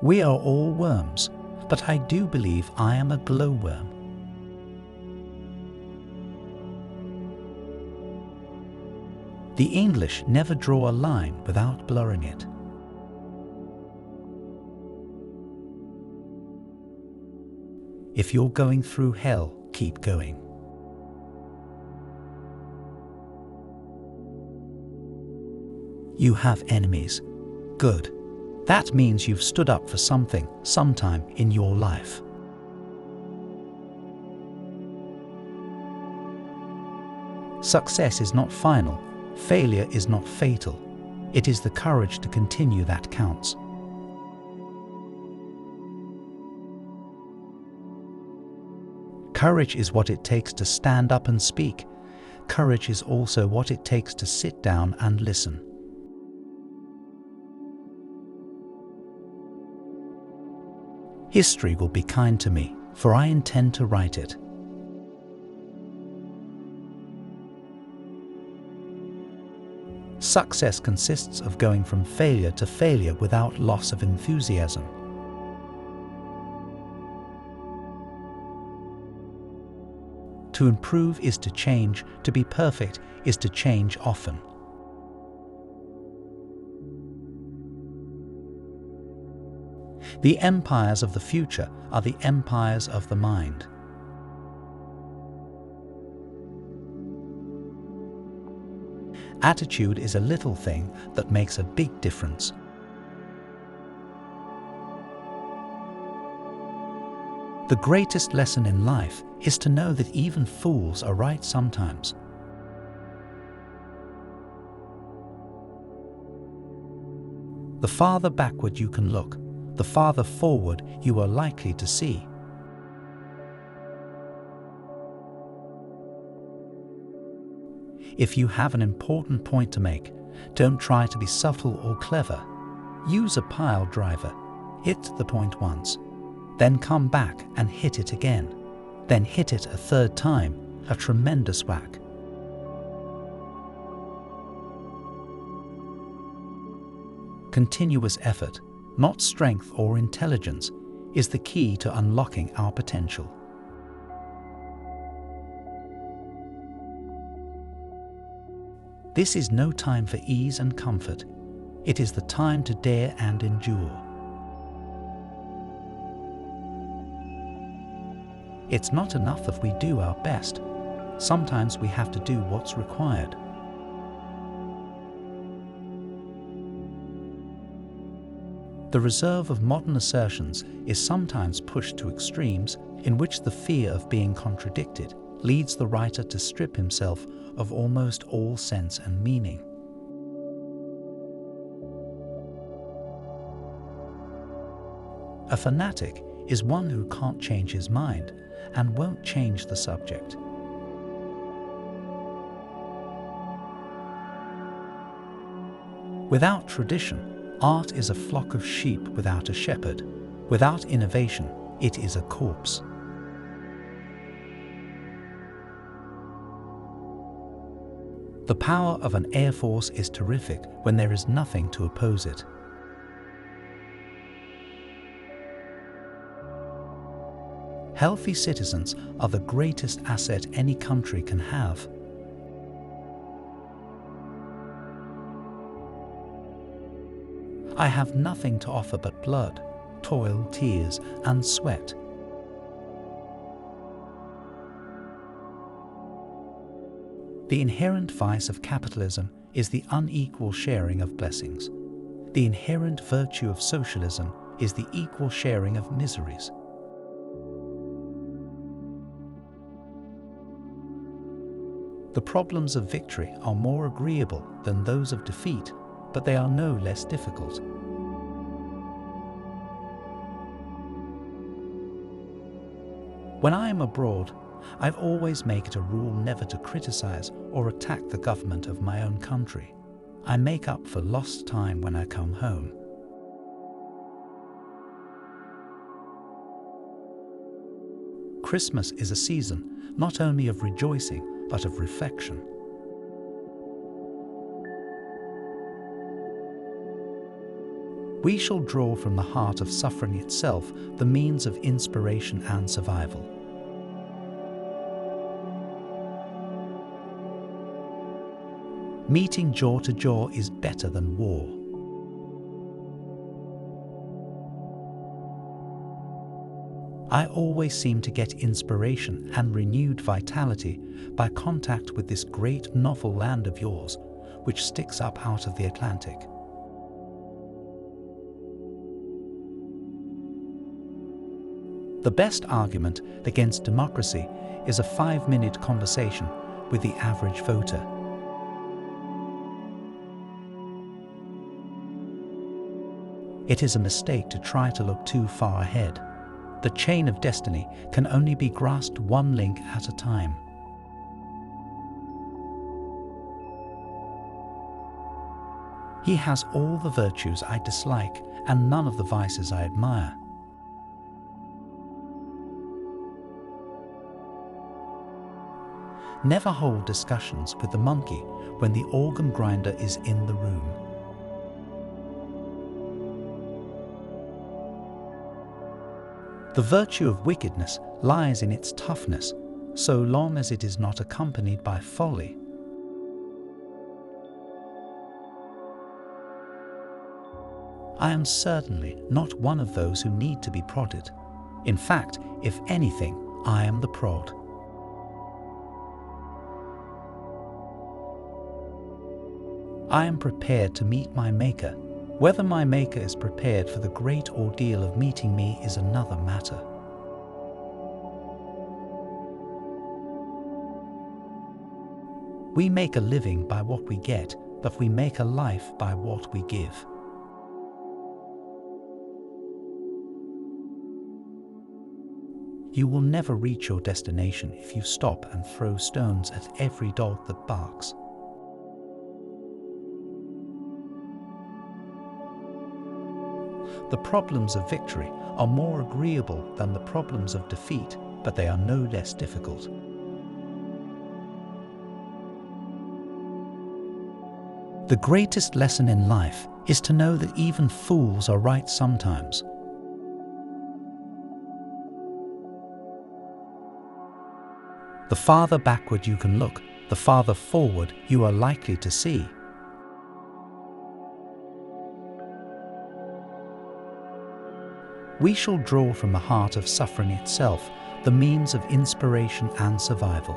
We are all worms, but I do believe I am a glowworm. The English never draw a line without blurring it. If you're going through hell, keep going. You have enemies. Good. That means you've stood up for something sometime in your life. Success is not final. Failure is not fatal. It is the courage to continue that counts. Courage is what it takes to stand up and speak. Courage is also what it takes to sit down and listen. History will be kind to me, for I intend to write it. Success consists of going from failure to failure without loss of enthusiasm. To improve is to change, to be perfect is to change often. The empires of the future are the empires of the mind. Attitude is a little thing that makes a big difference. The greatest lesson in life is to know that even fools are right sometimes. The farther backward you can look, the farther forward you are likely to see. If you have an important point to make, don't try to be subtle or clever. Use a pile driver. Hit the point once, then come back and hit it again. Then hit it a third time, a tremendous whack. Continuous effort, not strength or intelligence, is the key to unlocking our potential. This is no time for ease and comfort. It is the time to dare and endure. It's not enough if we do our best. Sometimes we have to do what's required. The reserve of modern assertions is sometimes pushed to extremes in which the fear of being contradicted leads the writer to strip himself of almost all sense and meaning. A fanatic is one who can't change his mind and won't change the subject. Without tradition, art is a flock of sheep without a shepherd. Without innovation, it is a corpse. The power of an air force is terrific when there is nothing to oppose it. Healthy citizens are the greatest asset any country can have. I have nothing to offer but blood, toil, tears, and sweat. The inherent vice of capitalism is the unequal sharing of blessings. The inherent virtue of socialism is the equal sharing of miseries. The problems of victory are more agreeable than those of defeat, but they are no less difficult. When I am abroad, I've always made it a rule never to criticize or attack the government of my own country. I make up for lost time when I come home. Christmas is a season not only of rejoicing, but of reflection. We shall draw from the heart of suffering itself the means of inspiration and survival. Meeting jaw to jaw is better than war. I always seem to get inspiration and renewed vitality by contact with this great novel land of yours, which sticks up out of the Atlantic. The best argument against democracy is a 5-minute conversation with the average voter. It is a mistake to try to look too far ahead. The chain of destiny can only be grasped one link at a time. He has all the virtues I dislike and none of the vices I admire. Never hold discussions with the monkey when the organ grinder is in the room. The virtue of wickedness lies in its toughness, so long as it is not accompanied by folly. I am certainly not one of those who need to be prodded. In fact, if anything, I am the prod. I am prepared to meet my Maker. Whether my Maker is prepared for the great ordeal of meeting me is another matter. We make a living by what we get, but we make a life by what we give. You will never reach your destination if you stop and throw stones at every dog that barks. The problems of victory are more agreeable than the problems of defeat, but they are no less difficult. The greatest lesson in life is to know that even fools are right sometimes. The farther backward you can look, the farther forward you are likely to see. We shall draw from the heart of suffering itself the means of inspiration and survival.